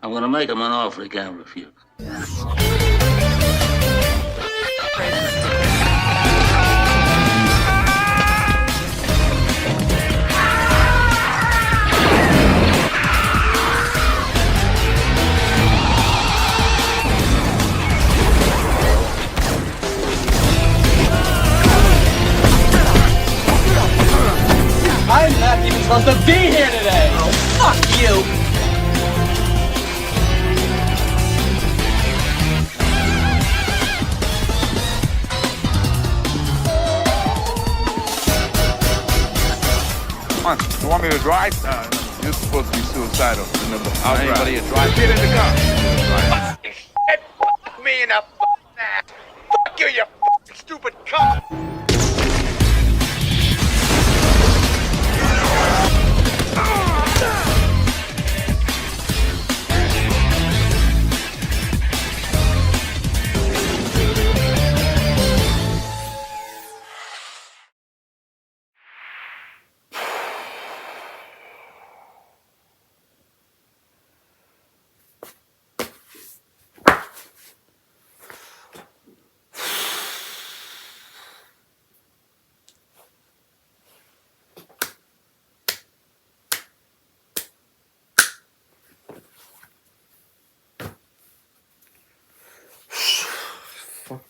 I'm gonna make him an offer he can't refuse. I'm not even supposed to be here today! Oh, fuck you! Come on, you want me to drive? You're supposed to be suicidal. Remember, I'll Anybody drive. a drive? Get in the car. Fuck me in the ass. Fuck you, you fucking stupid cunt.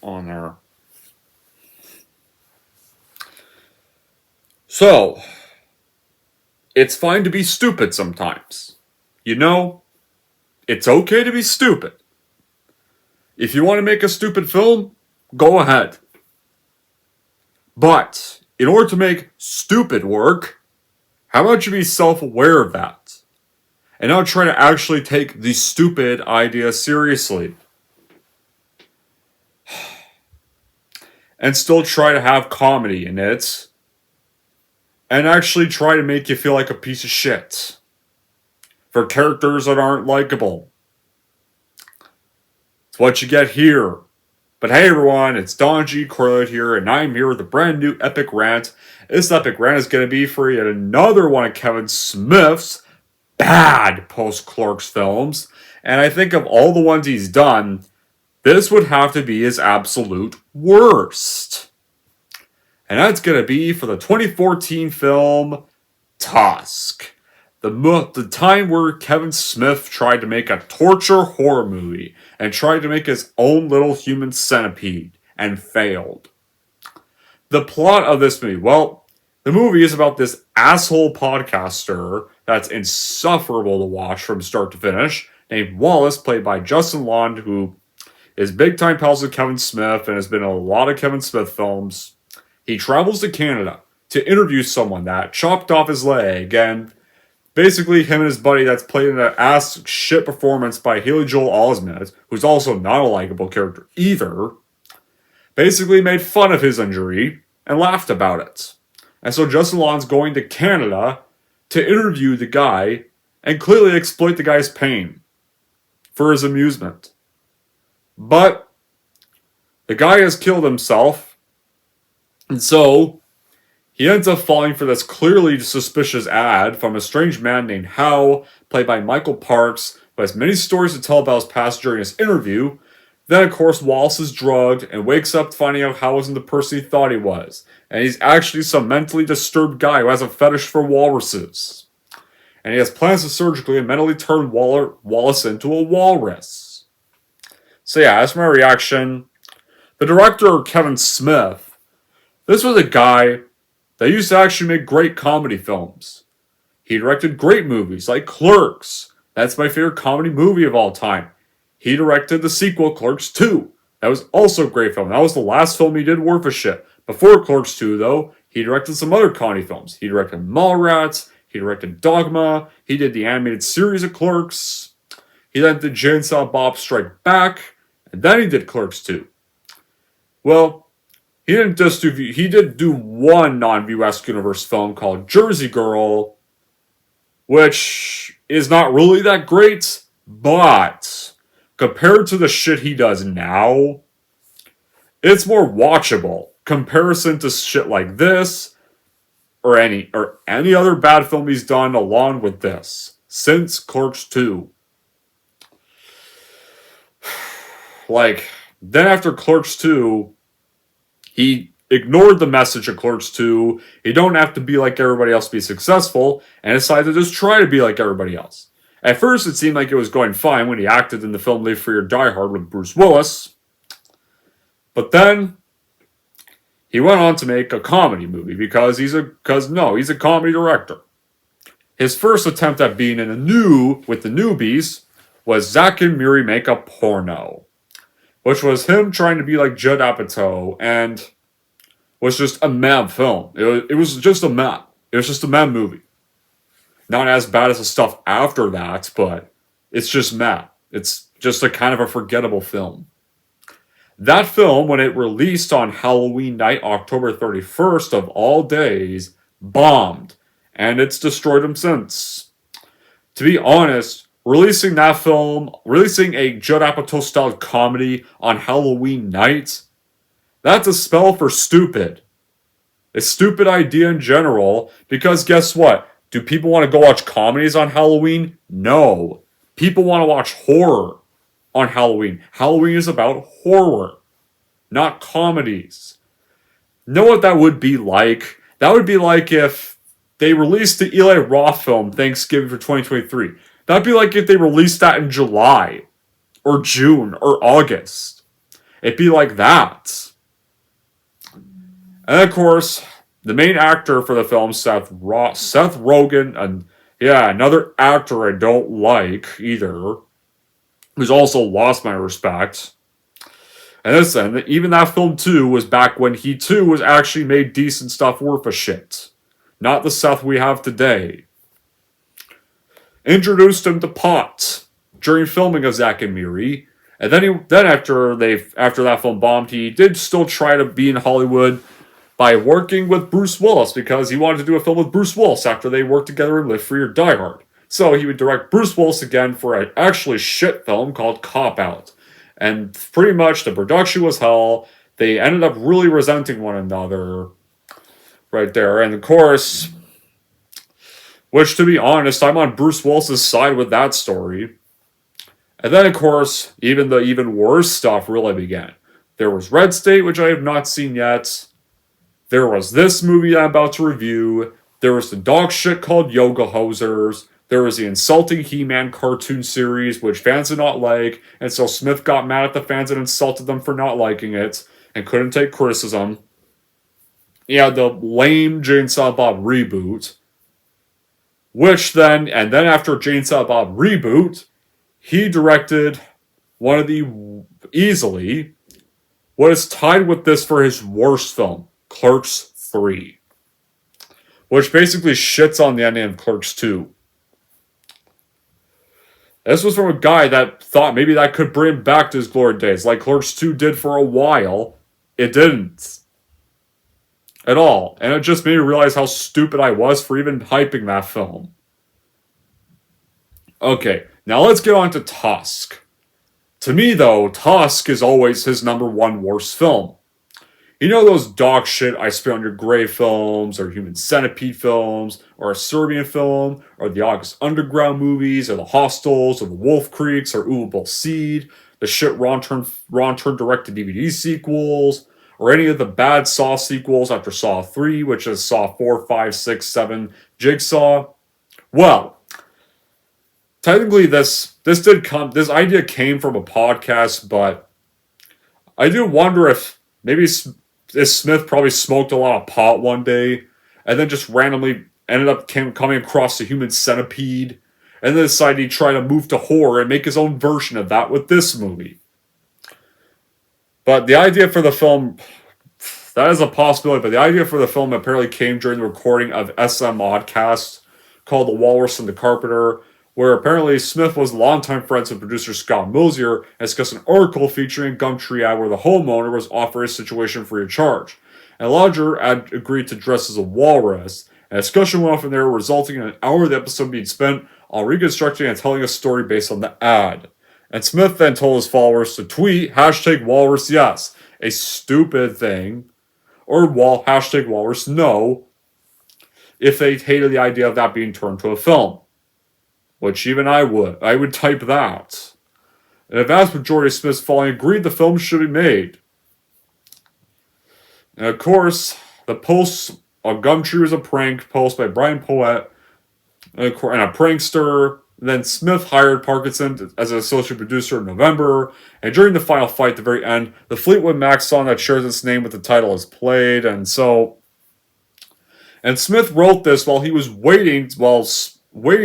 On there. So, it's fine to be stupid sometimes. You know, it's okay to be stupid. If you want to make a stupid film, go ahead. But, in order to make stupid work, how about you be self-aware of that? And not try to actually take the stupid idea seriously. And still try to have comedy in it. And actually try to make you feel like a piece of shit. For characters that aren't likable. It's what you get here. But hey everyone, it's Don G. Corleone here, and I'm here with a brand new epic rant. This epic rant is going to be for yet another one of Kevin Smith's bad post-Clerks films. And I think of all the ones he's done, this would have to be his absolute worst. And that's going to be for the 2014 film TUSK. The time where Kevin Smith tried to make a torture horror movie and tried to make his own little Human Centipede and failed. The plot of this movie, well, the movie is about this asshole podcaster that's insufferable to watch from start to finish, named Wallace, played by Justin Long, who is big time pals with Kevin Smith and has been in a lot of Kevin Smith films. He travels to Canada to interview someone that chopped off his leg, and basically him and his buddy that's played in an ass shit performance by Haley Joel Osment, who's also not a likable character either, basically made fun of his injury and laughed about it. And so Justin Long's going to Canada to interview the guy and clearly exploit the guy's pain for his amusement. But the guy has killed himself, and so he ends up falling for this clearly suspicious ad from a strange man named Howe, played by Michael Parks, who has many stories to tell about his past during his interview. Then, of course, Wallace is drugged and wakes up finding out Howe wasn't the person he thought he was. And he's actually some mentally disturbed guy who has a fetish for walruses. And he has plans to surgically and mentally turn Wallace into a walrus. So yeah, that's my reaction. The director, Kevin Smith, this was a guy that used to actually make great comedy films. He directed great movies like Clerks. That's my favorite comedy movie of all time. He directed the sequel, Clerks 2. That was also a great film. That was the last film he did worth a shit. Before Clerks 2, though, he directed some other comedy films. He directed Mallrats. He directed Dogma. He did the animated series of Clerks. He then did Jay and Silent Bob Strike Back. And then he did Clerks 2. Well, he did do one non-US universe film called Jersey Girl, which is not really that great, but compared to the shit he does now, it's more watchable. Comparison to shit like this, or any other bad film he's done along with this, since Clerks 2. then after Clerks 2, he ignored the message of Clerks 2. He don't have to be like everybody else to be successful, and decided to just try to be like everybody else. At first, it seemed like it was going fine when he acted in the film Live Free or Die Hard with Bruce Willis. But then, he went on to make a comedy movie because he's a comedy director. His first attempt at being with the newbies was Zach and Miri Make a Porno, which was him trying to be like Judd Apatow and was just a mad film. It was just a mad. It was just a mad movie. Not as bad as the stuff after that, but it's just mad. It's just a kind of a forgettable film. That film, when it released on Halloween night, October 31st of all days, bombed. And it's destroyed him since. To be honest, releasing a Judd Apatow-style comedy on Halloween night, that's a spell for stupid. A stupid idea in general, because guess what? Do people want to go watch comedies on Halloween? No. People want to watch horror on Halloween. Halloween is about horror, not comedies. Know what that would be like? That would be like if they released the Eli Roth film Thanksgiving for 2023. That'd be like if they released that in July, or June, or August. It'd be like that. And of course, the main actor for the film, Seth Rogen, and another actor I don't like either, who's also lost my respect. And listen, even that film too was back when he too was actually made decent stuff worth a shit. Not the Seth we have today. Introduced him to pot during filming of Zach and Miri, and then after that film bombed, he did still try to be in Hollywood by working with Bruce Willis, because he wanted to do a film with Bruce Willis after they worked together in Live Free or Die Hard. So he would direct Bruce Willis again for an actually shit film called Cop Out. And pretty much the production was hell. They ended up really resenting one another right there. And of course, which to be honest, I'm on Bruce Willis's side with that story. And then of course, even the even worse stuff really began. There was Red State, which I have not seen yet. There was this movie I'm about to review. There was the dog shit called Yoga Hosers. There was the insulting He-Man cartoon series, which fans did not like, and so Smith got mad at the fans and insulted them for not liking it, and couldn't take criticism. He had the lame Jane Silent Bob reboot, and then after Jane Silent Bob reboot, he directed one of easily, what is tied with this for his worst film, Clerks 3, which basically shits on the ending of Clerks 2. This was from a guy that thought maybe that could bring him back to his glory days, like Clerks 2 did for a while. It didn't. At all. And it just made me realize how stupid I was for even hyping that film. Okay, now let's get on to TUSK. To me, though, TUSK is always his number one worst film. You know those dog shit I Spit on Your Grave films, or Human Centipede films, or a Serbian film, or the August Underground movies, or the Hostels, or the Wolf Creeks, or Oobable Seed, the shit Ron turned direct-to-DVD sequels, or any of the bad Saw sequels after Saw 3, which is Saw 4, 5, 6, 7, Jigsaw. Well, technically this idea came from a podcast, but I do wonder if maybe Smith probably smoked a lot of pot one day, and then just randomly ended up coming across the Human Centipede, and then decided he'd try to move to horror and make his own version of that with this movie. But the idea for the film, that is a possibility, but the idea for the film apparently came during the recording of SM Oddcast, called The Walrus and the Carpenter, where apparently Smith was longtime friends with producer Scott Mosier and discussed an article featuring a Gumtree ad where the homeowner was offered a situation free of charge. And Lodger agreed to dress as a walrus, and a discussion went on from there, resulting in an hour of the episode being spent on reconstructing and telling a story based on the ad. And Smith then told his followers to tweet #WalrusYes, a stupid thing, or #WalrusNo, if they hated the idea of that being turned to a film. Which even I would. I would type that. and a vast majority of Smith's following agreed the film should be made. And of course, the post of Gumtree was a prank post by Brian Poet and a prankster. Then Smith hired Parkinson as an associate producer in November, and during the final fight at the very end, the Fleetwood Mac song that shares its name with the title is played, and Smith wrote this while he was waiting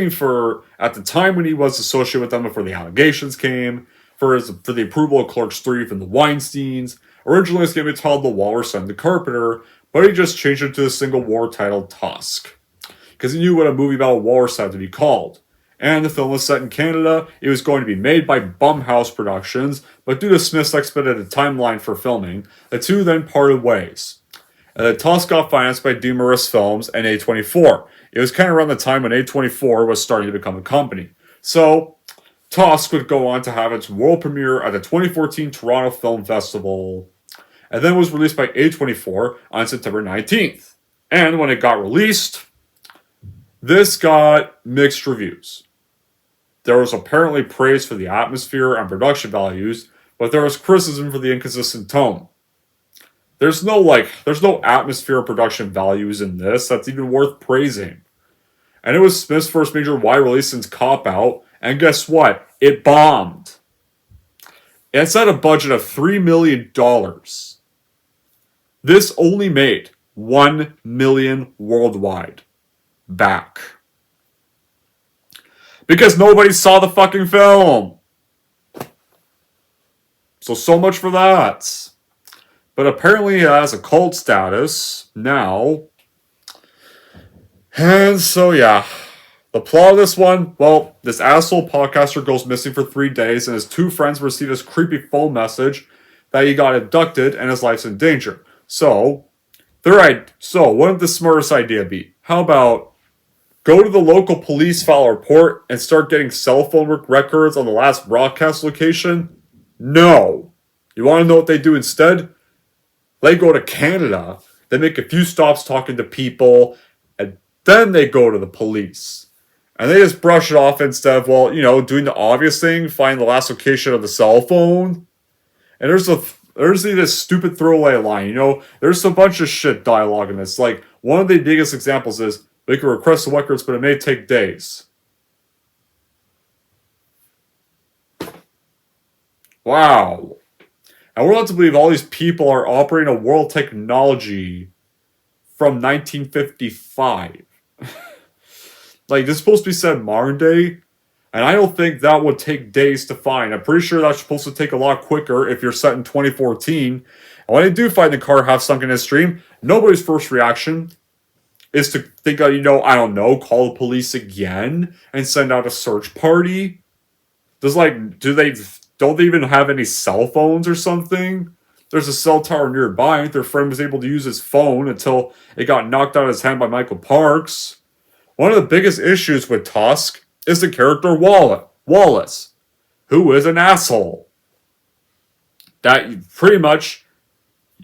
for, at the time when he was associated with them before the allegations came, for the approval of Clerks 3 from the Weinsteins. Originally it was going to be titled The Walrus and the Carpenter, but he just changed it to the single war titled Tusk, because he knew what a movie about a walrus had to be called. And the film was set in Canada. It was going to be made by Bumhouse Productions, but due to Smith's expedited timeline for filming, the two then parted ways. And the TUSK got financed by Demarest Films and A24. It was kind of around the time when A24 was starting to become a company. So, TUSK would go on to have its world premiere at the 2014 Toronto Film Festival, and then was released by A24 on September 19th. And when it got released, this got mixed reviews. There was apparently praise for the atmosphere and production values, but there was criticism for the inconsistent tone. There's no atmosphere or production values in this that's even worth praising. And it was Smith's first major wide release since Cop Out, and guess what? It bombed. It's at a budget of $3 million. This only made $1 million worldwide back. Because nobody saw the fucking film. So much for that. But apparently it has a cult status now. And so yeah. The plot of this one, well, this asshole podcaster goes missing for 3 days and his two friends receive this creepy phone message that he got abducted and his life's in danger. So wouldn't the smartest idea be? How about go to the local police, file a report, and start getting cell phone records on the last broadcast location? No. You want to know what they do instead? They go to Canada, they make a few stops talking to people, and then they go to the police. And they just brush it off instead of, doing the obvious thing, find the last location of the cell phone. And there's this stupid throwaway line, there's a bunch of shit dialogue in this. Like, one of the biggest examples is, they can request the records, but it may take days. Wow. And we're led to believe all these people are operating a world technology from 1955. Like, this is supposed to be set modern day, and I don't think that would take days to find. I'm pretty sure that's supposed to take a lot quicker if you're set in 2014. And when they do find the car half sunk in his stream, nobody's first reaction is to think of, call the police again and send out a search party. Don't they even have any cell phones or something? There's a cell tower nearby. Their friend was able to use his phone until it got knocked out of his hand by Michael Parks. One of the biggest issues with Tusk is the character Wallace, who is an asshole. That pretty much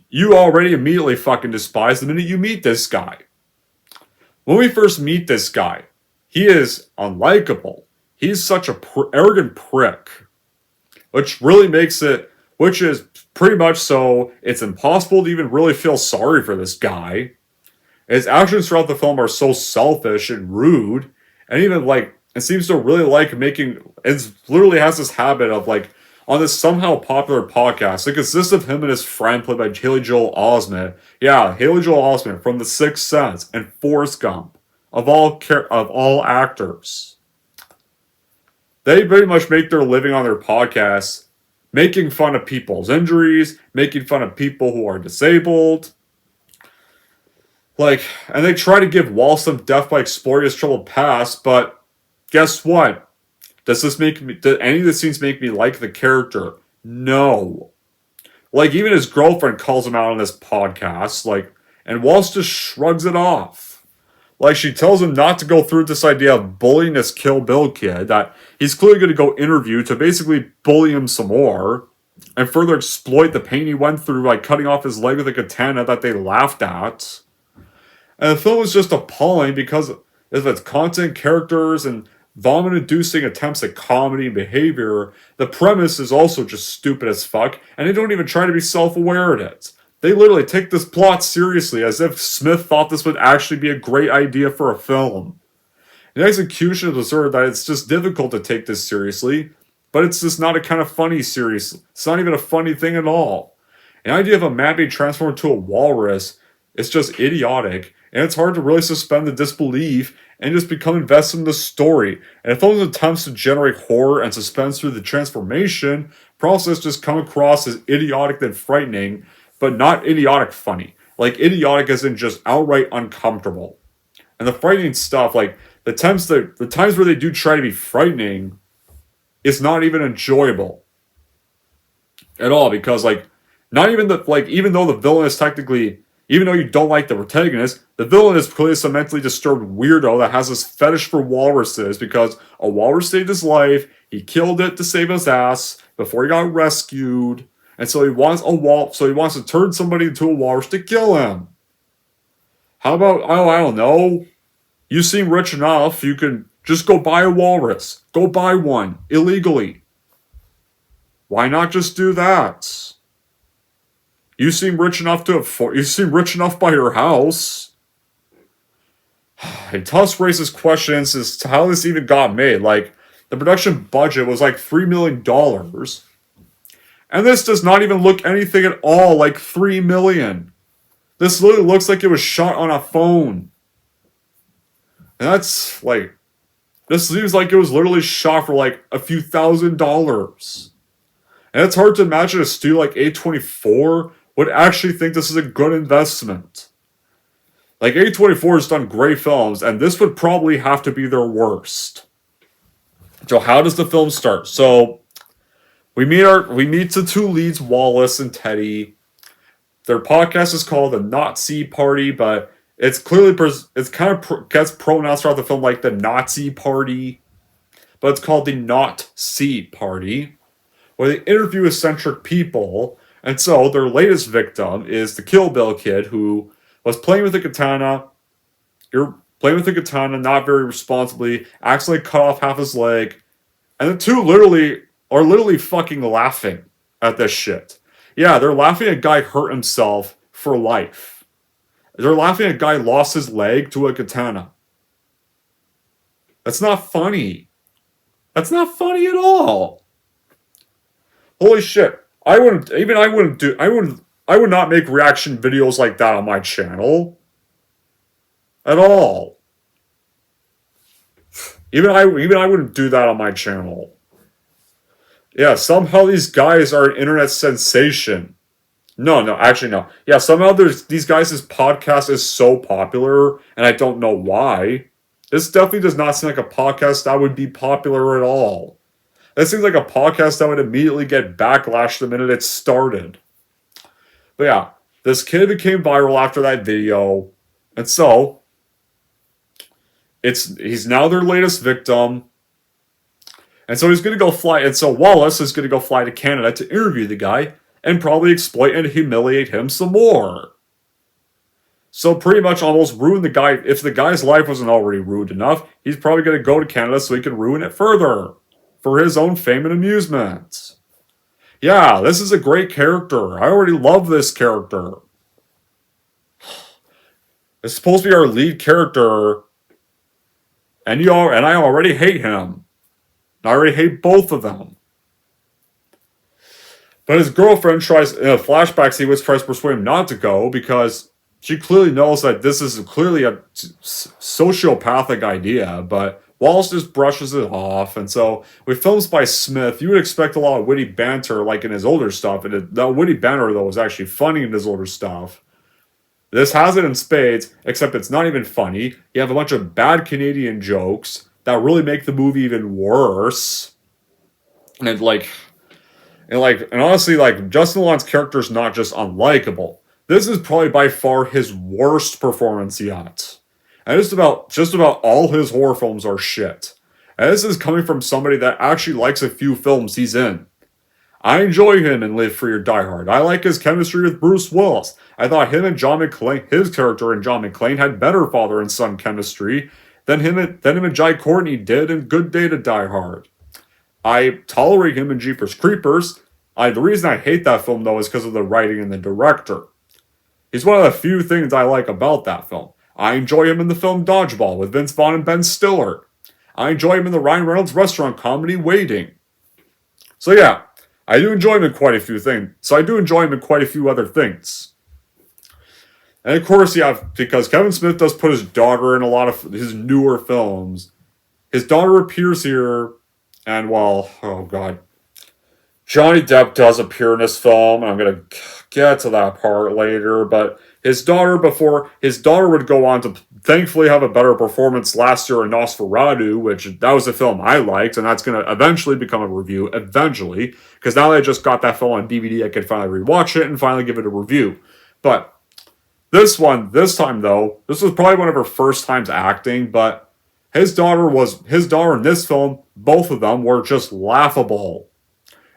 you already immediately fucking despise the minute you meet this guy. When we first meet this guy, he is unlikable. He's such a arrogant prick. Which is pretty much so, it's impossible to even really feel sorry for this guy. His actions throughout the film are so selfish and rude, and even, it seems to really it literally has this habit of, on this somehow popular podcast, it consists of him and his friend played by Haley Joel Osment. Yeah, Haley Joel Osment from The Sixth Sense and Forrest Gump, of all actors. They pretty much make their living on their podcasts, making fun of people's injuries, making fun of people who are disabled. And they try to give Wall some death by exploring his troubled past, but guess what? Does any of the scenes make me like the character? No. Even his girlfriend calls him out on this podcast, and Walsh just shrugs it off. She tells him not to go through this idea of bullying this Kill Bill kid, that he's clearly going to go interview to basically bully him some more, and further exploit the pain he went through by cutting off his leg with a katana that they laughed at. And the film is just appalling because of its content, characters, and vomit-inducing attempts at comedy and behavior, the premise is also just stupid as fuck, and they don't even try to be self-aware of it. They literally take this plot seriously, as if Smith thought this would actually be a great idea for a film. The execution is absurd that it's just difficult to take this seriously, but it's just not a kind of funny serious. It's not even a funny thing at all. The idea of a man being transformed into a walrus is just idiotic, and it's hard to really suspend the disbelief and just become invested in the story. And if those attempts to generate horror and suspense through the transformation process just come across as idiotic and frightening, but not idiotic funny. Like idiotic as in just outright uncomfortable. And the frightening stuff, like the times where they do try to be frightening, is not even enjoyable at all, because like not even the like even though the villain is technically, even though you don't like the protagonist, the villain is clearly some mentally disturbed weirdo that has this fetish for walruses because a walrus saved his life, he killed it to save his ass before he got rescued, and so he wants to turn somebody into a walrus to kill him. How about, oh, I don't know, you seem rich enough, you can just go buy a walrus. Go buy one, illegally. Why not just do that? You seem rich enough by your house. And TUSK raises questions as to how this even got made. Like, the production budget was like $3 million. And this does not even look anything at all like $3 million. This literally looks like it was shot on a phone. And that's, like, this seems like it was literally shot for like a few $1,000s. And it's hard to imagine a studio like A24 would actually think this is a good investment. Like, A24 has done great films, and this would probably have to be their worst. So how does the film start? So we meet the two leads, Wallace and Teddy. Their podcast is called the Nazi Party, but it's clearly gets pronounced throughout the film like the Nazi Party, but it's called the Not-C Party, where they interview eccentric people. And so their latest victim is the Kill Bill kid who was playing with a katana. You're playing with a katana not very responsibly, accidentally cut off half his leg, and the two are literally fucking laughing at this shit. Yeah, they're laughing at a guy hurt himself for life. They're laughing at a guy lost his leg to a katana. That's not funny. That's not funny at all. Holy shit. I would not make reaction videos like that on my channel. At all. Even I wouldn't do that on my channel. Yeah, somehow these guys are an internet sensation. No, actually no. Yeah, somehow these guys' podcast is so popular, and I don't know why. This definitely does not seem like a podcast that would be popular at all. This seems like a podcast that would immediately get backlash the minute it started. But yeah, this kid became viral after that video, and so he's now their latest victim. And so Wallace is gonna go fly to Canada to interview the guy and probably exploit and humiliate him some more. So pretty much almost ruin the guy. If the guy's life wasn't already ruined enough, he's probably gonna go to Canada so he can ruin it further for his own fame and amusement. Yeah, this is a great character. I already love this character. It's supposed to be our lead character, and I already hate him. I already hate both of them. But his girlfriend tries, in a flashback sequence, tries to persuade him not to go because she clearly knows that this is clearly a sociopathic idea, but Wallace just brushes it off. And so, with films by Smith, you would expect a lot of witty banter like in his older stuff, and that witty banter, though, was actually funny in his older stuff. This has it in spades, except it's not even funny. You have a bunch of bad Canadian jokes that really make the movie even worse. And honestly, like, Justin Long's character is not just unlikable. This is probably by far his worst performance yet. And just about all his horror films are shit. And this is coming from somebody that actually likes a few films he's in. I enjoy him in Live Free or Die Hard. I like his chemistry with Bruce Willis. I thought his character and John McClane had better father and son chemistry than him and Jai Courtney did in Good Day to Die Hard. I tolerate him in Jeepers Creepers. The reason I hate that film, though, is because of the writing and the director. He's one of the few things I like about that film. I enjoy him in the film Dodgeball with Vince Vaughn and Ben Stiller. I enjoy him in the Ryan Reynolds restaurant comedy Waiting. So yeah, I do enjoy him in quite a few things. So I do enjoy him in quite a few other things. And of course, yeah, because Kevin Smith does put his daughter in a lot of his newer films. His daughter appears here, and well, oh god. Johnny Depp does appear in this film, and I'm going to get to that part later, but his daughter would go on to thankfully have a better performance last year in Nosferatu, which that was a film I liked, and that's going to eventually become a review, eventually, because now that I just got that film on DVD, I can finally rewatch it and finally give it a review. But this time though, this was probably one of her first times acting, but his daughter in this film, both of them were just laughable.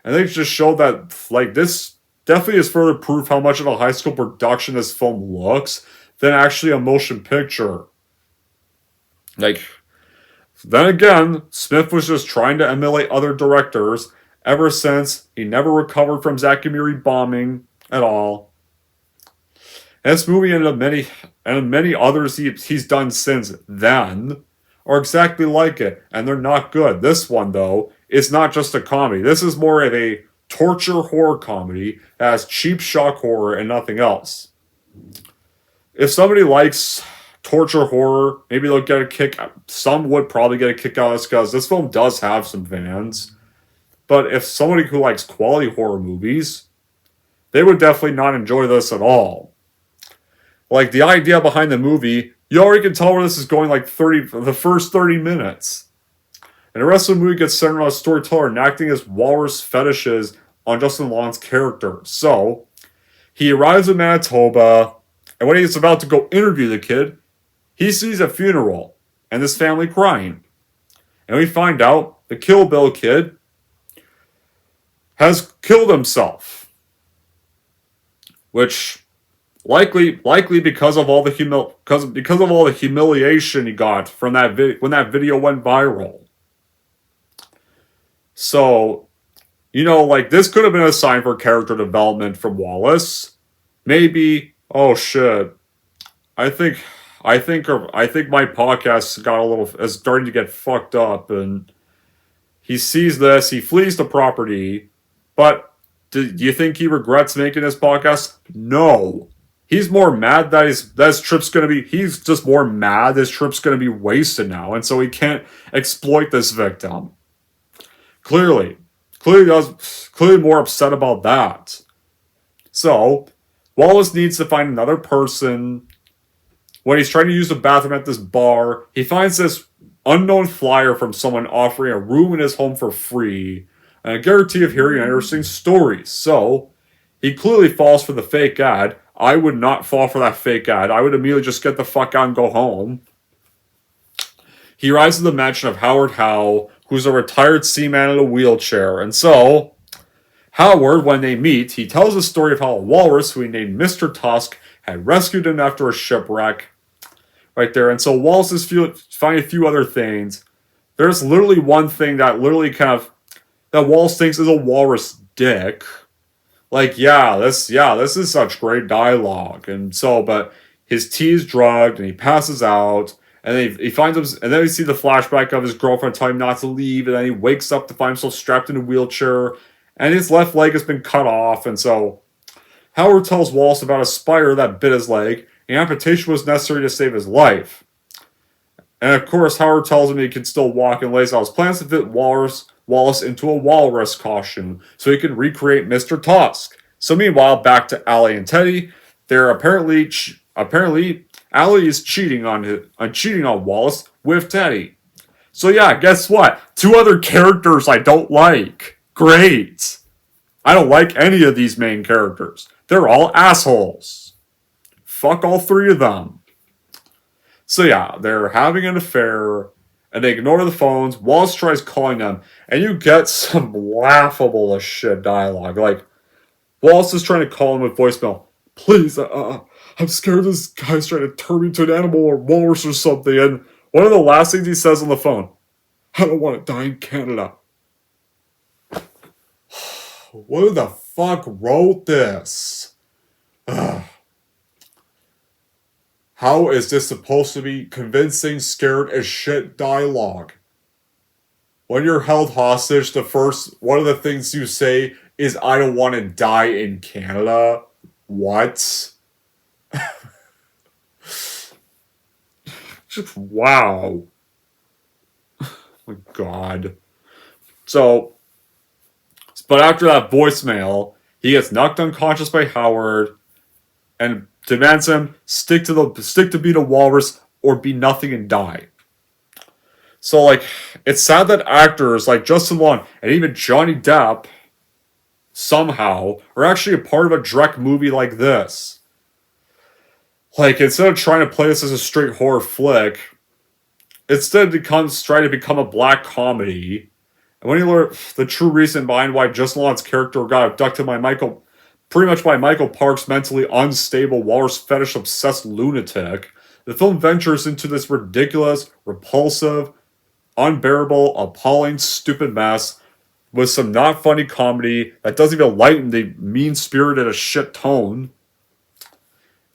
And they just showed that, like, this definitely is further proof how much of a high school production this film looks than actually a motion picture. Like, then again, Smith was just trying to emulate other directors ever since he never recovered from Zach and Miri bombing at all. And this movie and many others he's done since then are exactly like it, and they're not good. This one, though, is not just a comedy. This is more of a torture horror comedy that has cheap shock horror and nothing else. If somebody likes torture horror, maybe they'll get a kick. Some would probably get a kick out of this because this film does have some fans. But if somebody who likes quality horror movies, they would definitely not enjoy this at all. Like, the idea behind the movie, you already can tell where this is going like the first 30 minutes. And the rest of the movie gets centered on a storyteller enacting his walrus fetishes on Justin Long's character. So, he arrives in Manitoba, and when he's about to go interview the kid, he sees a funeral and this family crying. And we find out the Kill Bill kid has killed himself. Which likely because of all the humiliation he got from when that video went viral. So, like, this could have been a sign for character development from Wallace. Maybe, oh shit, I think my podcast is starting to get fucked up, and he sees this, he flees the property, but do you think he regrets making this podcast? No. He's more mad that he's just more mad this trip's gonna be wasted now, and so he can't exploit this victim. Clearly more upset about that. So, Wallace needs to find another person. When he's trying to use the bathroom at this bar, he finds this unknown flyer from someone offering a room in his home for free, and a guarantee of hearing interesting stories. So, he clearly falls for the fake ad. I would not fall for that fake ad. I would immediately just get the fuck out and go home. He arrives at the mansion of Howard Howe, who's a retired seaman in a wheelchair. And so, Howard, when they meet, he tells the story of how a walrus who he named Mr. Tusk had rescued him after a shipwreck. Right there. And so Wallace is finding a few other things. There's literally one thing that that Wallace thinks is a walrus dick. Like, this is such great dialogue. And so, but his tea is drugged and he passes out. And then he finds him, and then we see the flashback of his girlfriend telling him not to leave, and then he wakes up to find himself strapped in a wheelchair, and his left leg has been cut off, and so Howard tells Wallace about a spider that bit his leg, and amputation was necessary to save his life. And of course, Howard tells him he can still walk and lays out his plans to fit Wallace into a walrus costume, so he can recreate Mr. Tusk. So meanwhile, back to Allie and Teddy, they're apparently Allie is cheating on Wallace with Teddy. So yeah, guess what? Two other characters I don't like. Great. I don't like any of these main characters. They're all assholes. Fuck all three of them. So yeah, they're having an affair, and they ignore the phones. Wallace tries calling them, and you get some laughable as shit dialogue. Like, Wallace is trying to call him with voicemail. Please, I'm scared this guy's trying to turn me into an animal or walrus or something. And One of the last things he says on the phone, I don't want to die in Canada. Who the fuck wrote this? Ugh. How is this supposed to be convincing, scared as shit dialogue? When you're held hostage, one of the things you say is, I don't want to die in Canada. What? Just, wow. Oh my God. So, but after that voicemail, he gets knocked unconscious by Howard and demands him stick to being a walrus or be nothing and die. So, like, it's sad that actors like Justin Long and even Johnny Depp somehow are actually a part of a direct movie like this. Like, instead of trying to play this as a straight horror flick, instead it trying to become a black comedy. And when you learn the true reason behind why Justin Long's character got abducted by Michael Park's mentally unstable, walrus fetish-obsessed lunatic, the film ventures into this ridiculous, repulsive, unbearable, appalling, stupid mess with some not funny comedy that doesn't even lighten the mean-spirited as shit tone.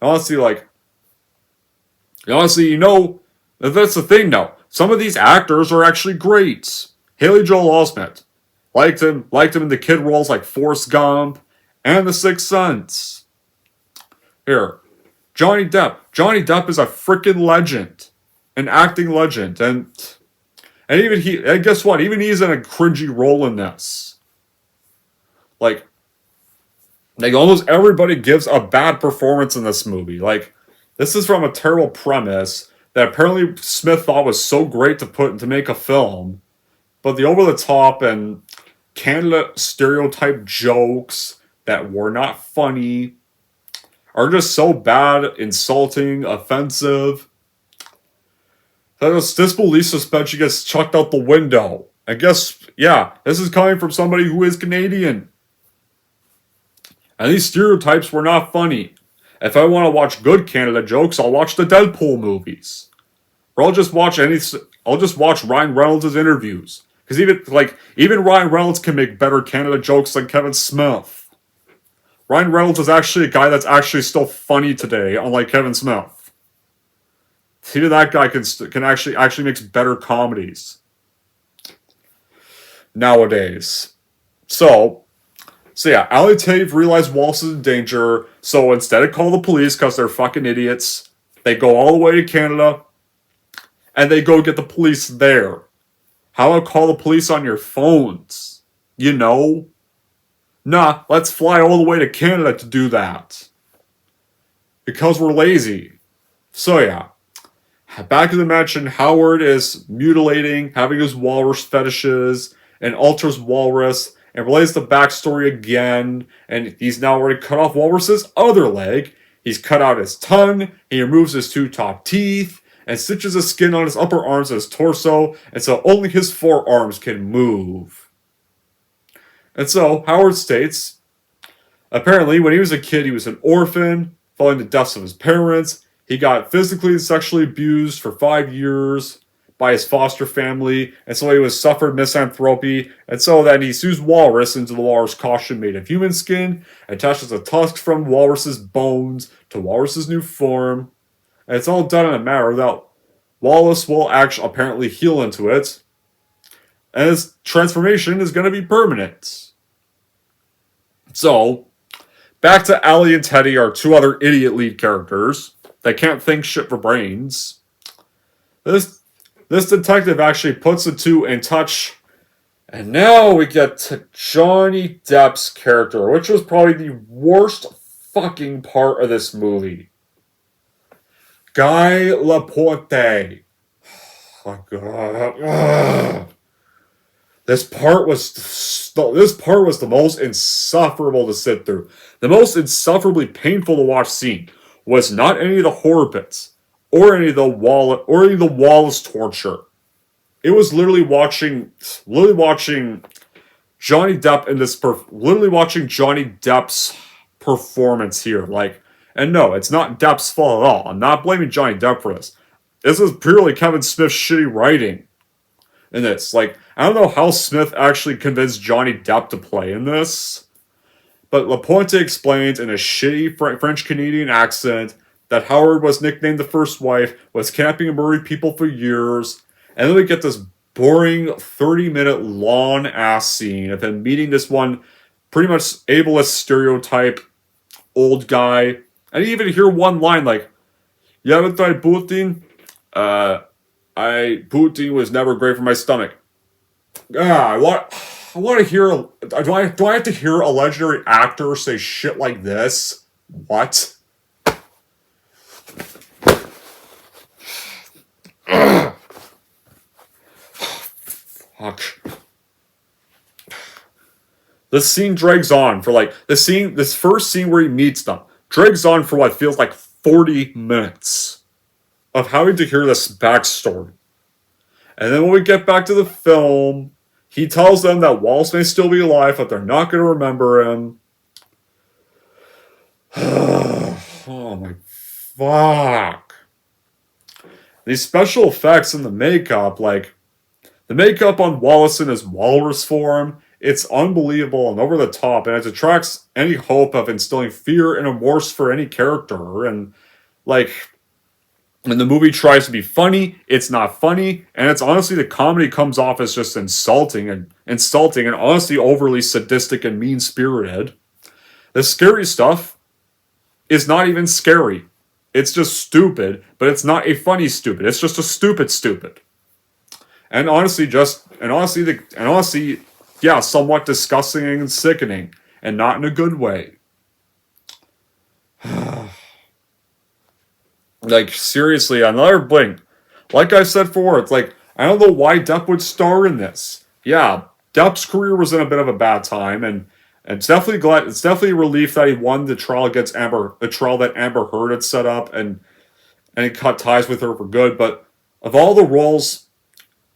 Honestly, that's the thing now. Some of these actors are actually great. Haley Joel Osment. Liked him in the kid roles like Forrest Gump and The Sixth Sense. Here. Johnny Depp. Johnny Depp is a freaking legend. An acting legend. And guess what? Even he's in a cringy role in this. Like almost everybody gives a bad performance in this movie. Like, this is from a terrible premise that apparently Smith thought was so great to make a film. But the over-the-top and Canada stereotype jokes that were not funny are just so bad, insulting, offensive. This disbelief suspension gets chucked out the window. I guess, yeah, this is coming from somebody who is Canadian. And these stereotypes were not funny. If I want to watch good Canada jokes, I'll watch the Deadpool movies. Or I'll just watch Ryan Reynolds' interviews. Because even Ryan Reynolds can make better Canada jokes than Kevin Smith. Ryan Reynolds is actually a guy that's actually still funny today, unlike Kevin Smith. Even that guy can actually makes better comedies nowadays. So yeah, Ali Tave realized Wallace is in danger, so instead of call the police because they're fucking idiots, they go all the way to Canada, and they go get the police there. How about call the police on your phones? You know? Nah, let's fly all the way to Canada to do that. Because we're lazy. So yeah. Back in the mansion, Howard is mutilating, having his walrus fetishes, and alters Walrus, and relays the backstory again, and he's now already cut off Walrus's other leg. He's cut out his tongue, he removes his 2 top teeth, and stitches his skin on his upper arms and his torso, and so only his forearms can move. And so, Howard states, apparently when he was a kid he was an orphan, following the deaths of his parents. He got physically and sexually abused for 5 years by his foster family, and so he suffered misanthropy, and so then he sews Walrus into the Walrus costume made of human skin, attaches the tusks from Walrus's bones to Walrus's new form, and it's all done in a manner that Wallace will actually apparently heal into it, and his transformation is going to be permanent. So, back to Allie and Teddy, our 2 other idiot lead characters that can't think shit for brains. This detective actually puts the 2 in touch, and now we get to Johnny Depp's character, which was probably the worst fucking part of this movie. Guy Laporte. Oh god. Ugh. This part was the most insufferable to sit through. The most insufferably painful to watch scene was not any of the horror bits or any of the Wallace torture. It was literally watching Johnny Depp in this literally watching Johnny Depp's performance here. And no, it's not Depp's fault at all. I'm not blaming Johnny Depp for this. this is purely Kevin Smith's shitty writing in this. Like, I don't know how Smith actually convinced Johnny Depp to play in this, but Lapointe explains in a shitty French-Canadian accent that Howard was nicknamed the First Wife, was kidnapping and murdering people for years, and then we get this boring 30-minute long-ass scene of him meeting this one pretty much ableist stereotype old guy, and you even hear one line like, "You haven't tried Putin? Putin was never great for my stomach." I want to hear. Do I have to hear a legendary actor say shit like this? What? Fuck. This scene drags on for like this first scene where he meets them drags on for what feels like 40 minutes of having to hear this backstory. And then when we get back to the film, he tells them that Wallace may still be alive, but they're not going to remember him. Oh my fuck. These special effects and the makeup, like the makeup on Wallace in his walrus form, it's unbelievable and over the top, and it detracts any hope of instilling fear and remorse for any character. And like, when the movie tries to be funny, it's not funny, and it's honestly, the comedy comes off as just insulting and honestly overly sadistic and mean-spirited. The scary stuff is not even scary. It's just stupid, but it's not a funny stupid. It's just a stupid. And honestly, yeah, somewhat disgusting and sickening, and not in a good way. Like, seriously, another blink. Like I said before, it's like, I don't know why Depp would star in this. Yeah, Depp's career was in a bit of a bad time, and it's definitely a relief that he won the trial against the trial that Amber Heard had set up, and he cut ties with her for good. But of all the roles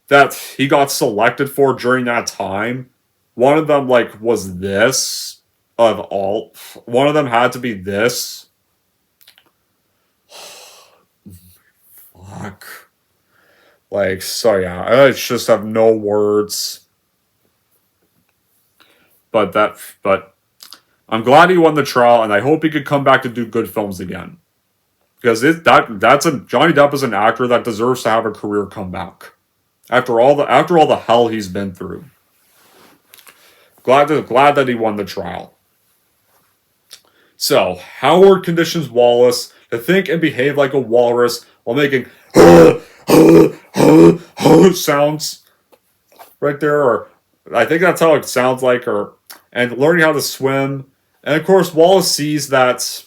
that he got selected for during that time, one of them, like, was this. Of all, one of them had to be this. Fuck. Like, so yeah, I just have no words. But I'm glad he won the trial, and I hope he could come back to do good films again. Because Johnny Depp is an actor that deserves to have a career comeback. After all the hell he's been through. Glad that he won the trial. So, Howard conditions Wallace to think and behave like a walrus while making sounds right there, or I think that's how it sounds like, and learning how to swim. And of course, Wallace sees that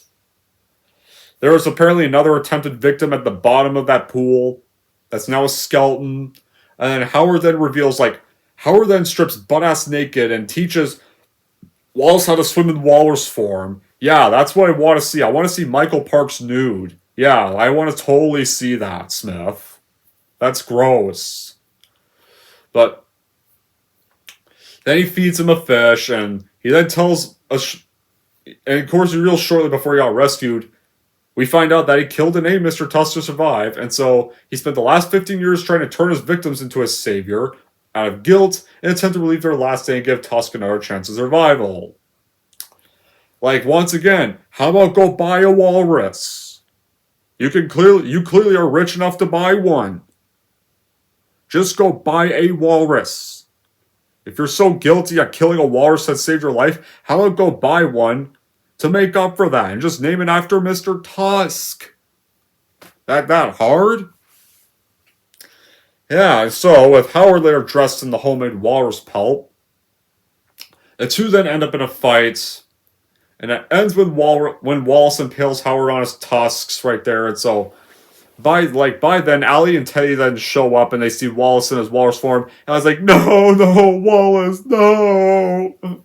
there was apparently another attempted victim at the bottom of that pool that's now a skeleton. And then Howard then strips butt-ass naked and teaches Wallace how to swim in walrus form. Yeah, that's what I want to see. I want to see Michael Parks nude. Yeah, I want to totally see that, Smith. That's gross. But then he feeds him a fish, and he then tells us, and of course, real shortly before he got rescued, we find out that he killed and named Mr. Tusk to survive, and so he spent the last 15 years trying to turn his victims into a savior out of guilt in an attempt to relieve their last day and give Tusk another chance of survival. Like, once again, how about go buy a walrus? You clearly are rich enough to buy one. Just go buy a walrus. If you're so guilty at killing a walrus that saved your life, how about go buy one to make up for that and just name it after Mr. Tusk? That hard? Yeah, so with Howard later dressed in the homemade walrus pelt, the two then end up in a fight, and it ends when Wallace impales Howard on his tusks right there. And so by then, Allie and Teddy then show up and they see Wallace in his walrus form, and I was like, no, Wallace, no.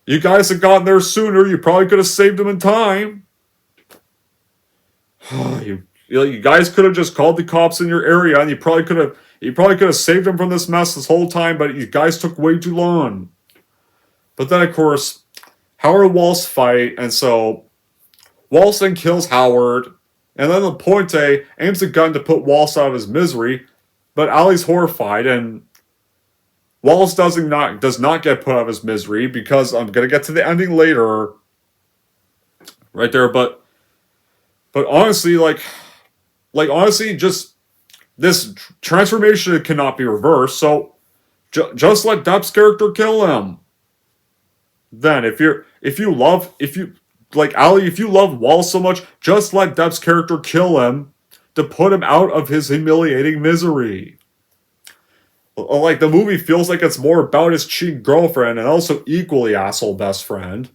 You guys had gotten there sooner. You probably could have saved him in time. You guys could have just called the cops in your area, and you probably could have saved him from this mess this whole time, but you guys took way too long. But then, of course, Howard and Wallace fight, and so Wallace then kills Howard, And then Lapointe aims a gun to put Wallace out of his misery, but Ali's horrified, and Wallace does not get put out of his misery, because I'm gonna get to the ending later, right there. But honestly, honestly, just this transformation cannot be reversed. So just let Depp's character kill him. Then if you love Wallace so much, just let Depp's character kill him to put him out of his humiliating misery. Like, the movie feels like it's more about his cheating girlfriend and also equally asshole best friend,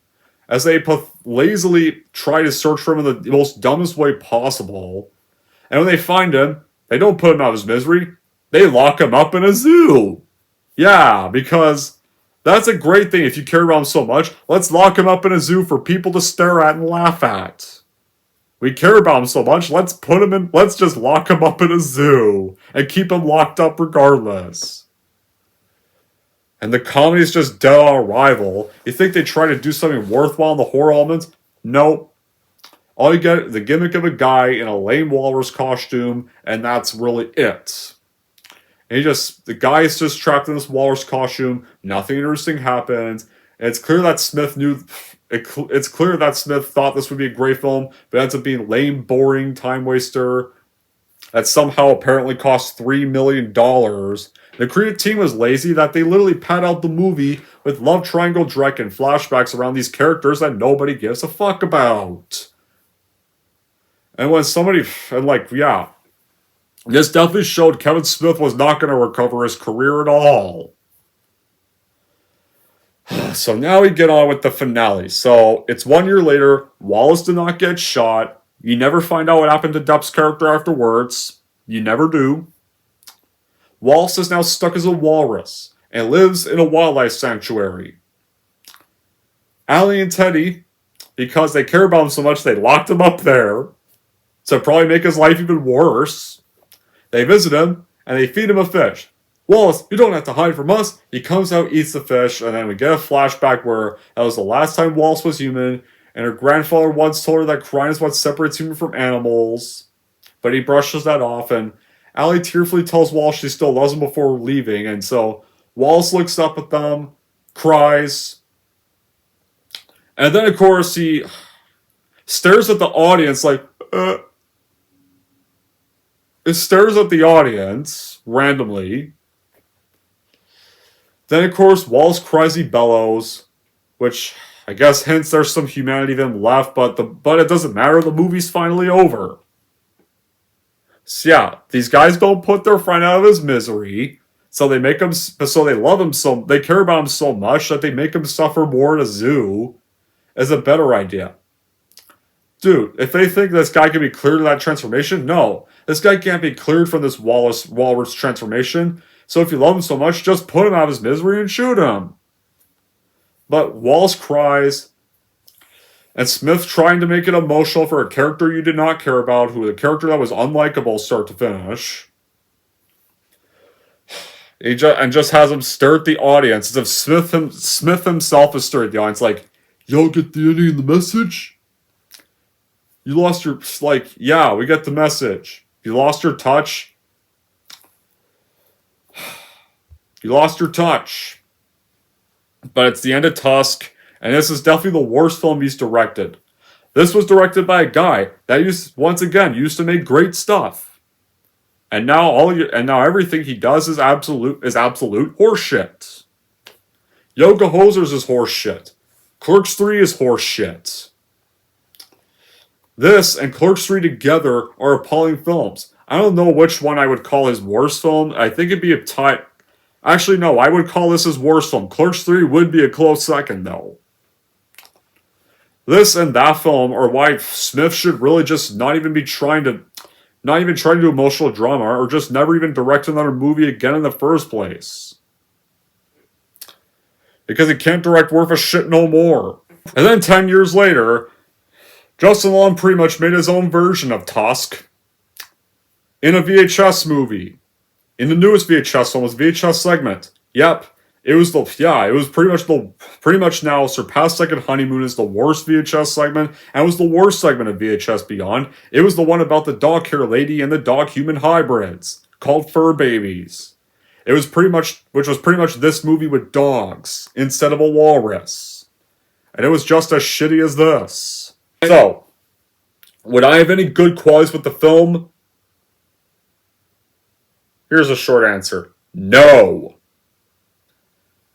as they lazily try to search for him in the most dumbest way possible. And when they find him, they don't put him out of his misery, they lock him up in a zoo. Yeah, because that's a great thing. If you care about him so much, let's lock him up in a zoo for people to stare at and laugh at. We care about him so much, let's just lock him up in a zoo and keep him locked up regardless. And the comedy's just dead on arrival. You think they try to do something worthwhile in the horror elements? Nope. All you get is the gimmick of a guy in a lame walrus costume, and that's really it. And the guy is just trapped in this walrus costume, nothing interesting happens, and it's clear that Smith thought this would be a great film, but it ends up being lame, boring, time waster that somehow apparently cost $3 million. The creative team was lazy that they literally pad out the movie with love triangle dreck and flashbacks around these characters that nobody gives a fuck about. And when this definitely showed Kevin Smith was not going to recover his career at all. So now we get on with the finale. So it's 1 year later. Wallace did not get shot. You never find out what happened to Depp's character afterwards. You never do. Wallace is now stuck as a walrus and lives in a wildlife sanctuary. Ali and Teddy, because they care about him so much, they locked him up there to probably make his life even worse. They visit him and they feed him a fish. Wallace, you don't have to hide from us. He comes out, eats the fish, and then we get a flashback where that was the last time Wallace was human, and her grandfather once told her that crying is what separates humans from animals. But he brushes that off, and Ali tearfully tells Wallace she still loves him before leaving, and so Wallace looks up at them, cries, and then of course he stares at the audience like, It stares at the audience randomly. Then, of course, Wallace cries, he bellows, which I guess hints there's some humanity then left, but it doesn't matter, the movie's finally over. So yeah, these guys don't put their friend out of his misery, so they love him they care about him so much that they make him suffer more in a zoo, is a better idea. Dude, if they think this guy can be cleared of that transformation, no. This guy can't be cleared from this walrus transformation. So if you love him so much, just put him out of his misery and shoot him. But Wallace cries, and Smith trying to make it emotional for a character you did not care about, who was a character that was unlikable start to finish. And just has him stare at the audience, as if Smith himself is staring at the audience, like, y'all get the ending and the message? You lost your, yeah, we get the message. You lost your touch. You lost your touch. But it's the end of Tusk, and this is definitely the worst film he's directed. This was directed by a guy that used to make great stuff. And now everything he does is absolute horseshit. Yoga Hosers is horseshit. Clerks 3 is horseshit. This and Clerks 3 together are appalling films. I don't know which one I would call his worst film. I think it'd be a tie. Actually, no, I would call this his worst film. Clerks 3 would be a close second, though. This and that film are why Smith should really just not even try to do emotional drama, or just never even direct another movie again in the first place. Because he can't direct worth a shit no more. And then 10 years later, Justin Long pretty much made his own version of Tusk in a VHS movie. In the newest VHS film was VHS segment. Yep, It was pretty much now surpassed Second Honeymoon as the worst VHS segment, and was the worst segment of VHS Beyond. It was the one about the dog hair lady and the dog human hybrids, called Fur Babies. Which was pretty much this movie with dogs, instead of a walrus. And it was just as shitty as this. So, would I have any good qualities with the film? Here's a short answer. No.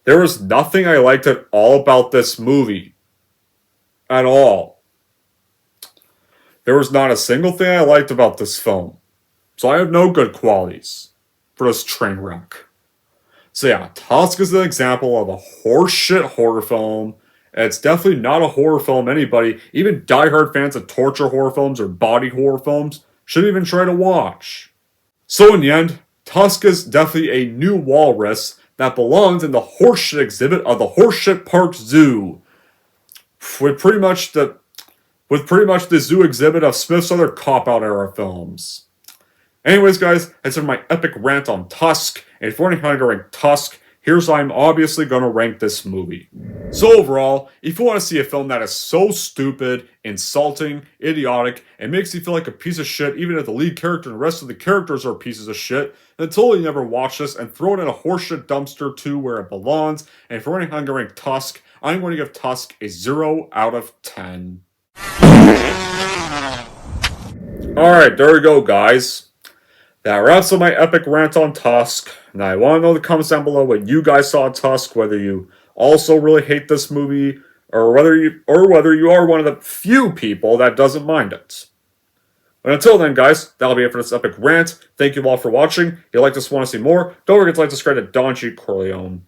There was nothing I liked at all about this movie. At all. There was not a single thing I liked about this film. So I have no good qualities for this train wreck. So yeah, Tusk is an example of a horseshit horror film. And it's definitely not a horror film anybody, even diehard fans of torture horror films or body horror films, should even try to watch. So in the end, Tusk is definitely a new walrus that belongs in the horseshit exhibit of the Horseshit Park Zoo. With pretty much the zoo exhibit of Smith's other cop-out era films. Anyways, guys, that's been my epic rant on Tusk. And if you're wondering how I'm going to rank Tusk, here's how I'm obviously going to rank this movie. So overall, if you want to see a film that is so stupid, insulting, idiotic, and makes you feel like a piece of shit even if the lead character and the rest of the characters are pieces of shit, then totally never watch this and throw it in a horseshit dumpster too where it belongs. And if you're wondering how I'm going to rank Tusk, I'm going to give Tusk a 0 out of 10. Alright, there we go, guys. That wraps up my epic rant on Tusk. Now, I want to know in the comments down below what you guys saw in Tusk, whether you also really hate this movie, or whether you are one of the few people that doesn't mind it. But until then, guys, that'll be it for this epic rant. Thank you all for watching. If you like this, want to see more, don't forget to like, subscribe to Don G. Corleone.